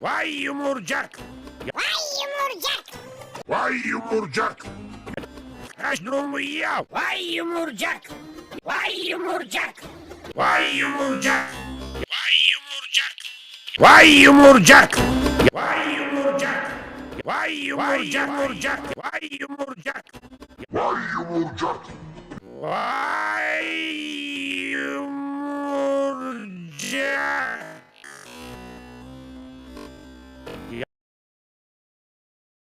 Vay yumurcak. Vay yumurcak. Vay yumurcak. Kaç durumu ya? Vay yumurcak. Vay yumurcak. Vay yumurcak. Vay yumurcak. Vay yumurcak. Vay yumurcak. Vay yumurcak. Vay yumurcak. Vay yumurcak. Vay